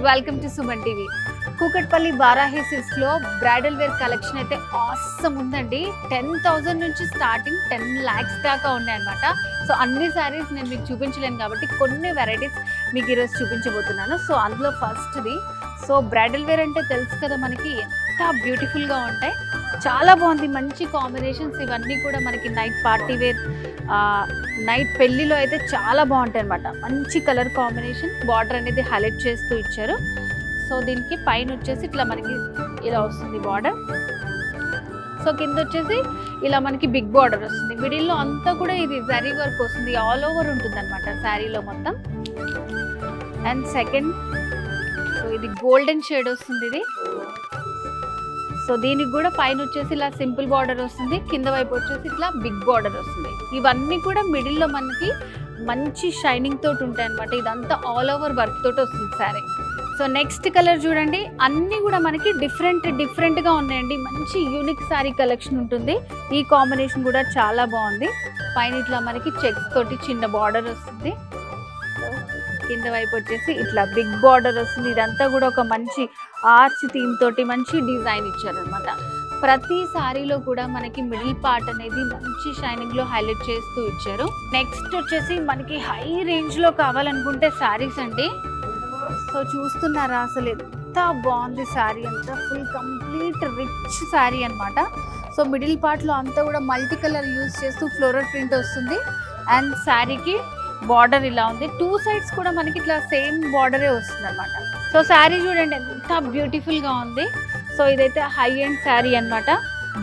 Welcome to Suman TV. Kukatpally Varahi silks లో bridal wear collection అయితే awesome ఉందండి. 10,000 నుంచి స్టార్టింగ్ 10 lakhs దాకా ఉన్నాయి అనమాట. సో అన్ని సారీస్ నేను మీకు చూపించలేను కాబట్టి కొన్ని వెరైటీస్ మీకు ఈరోజు చూపించబోతున్నాను. సో అందులో ఫస్ట్ది బ్రైడల్ వేర్ అంటే తెలుసు కదా మనకి, ఎంత బ్యూటిఫుల్గా ఉంటాయి. చాలా బాగుంది, మంచి కాంబినేషన్స్. ఇవన్నీ కూడా మనకి నైట్ పార్టీ వేర్, నైట్ పెళ్లిలో అయితే చాలా బాగుంటాయి అనమాట. మంచి కలర్ కాంబినేషన్, బార్డర్ అనేది హైలైట్ చేస్తూ ఇచ్చారు. సో దీనికి పైన వచ్చేసి ఇట్లా మనకి ఇలా వస్తుంది బార్డర్. సో కింద వచ్చేసి ఇలా మనకి బిగ్ బార్డర్ వస్తుంది. మిడిల్లో అంతా కూడా ఇది జరీ వర్క్ వస్తుంది, ఆల్ ఓవర్ ఉంటుంది అనమాట శారీలో మొత్తం. అండ్ సెకండ్, సో ఇది గోల్డెన్ షేడ్ వస్తుంది ఇది. సో దీనికి కూడా పైన వచ్చేసి ఇలా సింపుల్ బార్డర్ వస్తుంది, కింద వైపు వచ్చేసి ఇట్లా బిగ్ బార్డర్ వస్తుంది. ఇవన్నీ కూడా మిడిల్లో మనకి మంచి షైనింగ్ తోటి ఉంటాయి అనమాట. ఇదంతా ఆల్ ఓవర్ వర్క్ తోటి వస్తుంది శారీ. సో నెక్స్ట్ కలర్ చూడండి, అన్నీ కూడా మనకి డిఫరెంట్గా ఉన్నాయండి. మంచి యూనిక్ శారీ కలెక్షన్ ఉంటుంది. ఈ కాంబినేషన్ కూడా చాలా బాగుంది. పైన ఇట్లా మనకి చెక్స్ తోటి చిన్న బార్డర్ వస్తుంది, కింద వైపు వచ్చేసి ఇట్లా బిగ్ బార్డర్ వస్తుంది. ఇదంతా కూడా ఒక మంచి ఆర్చ్ థీమ్ తోటి మంచి డిజైన్ ఇచ్చారనమాట. ప్రతి సారీలో కూడా మనకి మిడిల్ పార్ట్ అనేది మంచి షైనింగ్ లో హైలైట్ చేస్తూ ఇచ్చారు. నెక్స్ట్ వచ్చేసి మనకి హై రేంజ్ లో కావాలనుకుంటే సారీస్ అండి. సో చూస్తున్నారా, అసలు ఎంత బాగుంది శారీ అంతా. ఫుల్ కంప్లీట్ రిచ్ శారీ అనమాట. సో మిడిల్ పార్ట్ లో అంతా కూడా మల్టీ కలర్ యూజ్ చేస్తూ ఫ్లోరల్ ప్రింట్ వస్తుంది. అండ్ శారీకి బార్డర్ ఇలా ఉంది. 2 sides కూడా మనకి ఇట్లా సేమ్ బార్డరే వస్తుంది అనమాట. సో శారీ చూడండి ఎంత బ్యూటిఫుల్ గా ఉంది. సో ఇదైతే హై ఎండ్ శారీ అనమాట.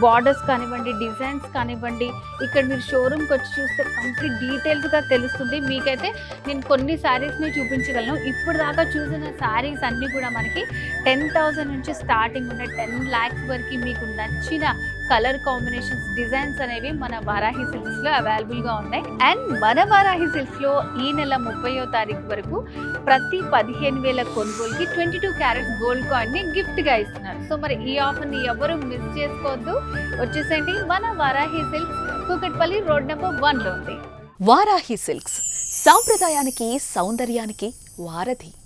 బార్డర్స్ కానివ్వండి, డిజైన్స్ కానివ్వండి, ఇక్కడ మీరు షోరూమ్కి వచ్చి చూస్తే కంప్లీట్ డీటెయిల్స్గా తెలుస్తుంది. మీకైతే నేను కొన్ని శారీస్ని చూపించగలను. ఇప్పుడు దాకా చూసిన శారీస్ అన్నీ కూడా మనకి 10,000 నుంచి స్టార్టింగ్ ఉన్నాయి. 10 lakhs వరకు మీకు నచ్చిన కలర్ కాంబినేషన్స్, డిజైన్స్ అనేవి మన వారాహి సిల్క్స్లో అవైలబుల్గా ఉన్నాయి. అండ్ మన వారాహి సిల్క్స్లో ఈ నెల 30వ తారీఖు వరకు ప్రతి 15,000 కొనుగోలుకి 22 క్యారెట్స్ గోల్డ్ కాయిన్ని గిఫ్ట్గా ఇస్తున్నారు. సో మరి ఈ ఆఫర్ని ఎవరు మిస్ చేసుకోవద్దు. వచ్చేసండి మన Varahi silks, Kukatpally road number 1లో ఉంది. వారాహి సిల్క్స్, సాంప్రదాయానికి సౌందర్యానికి వారధి.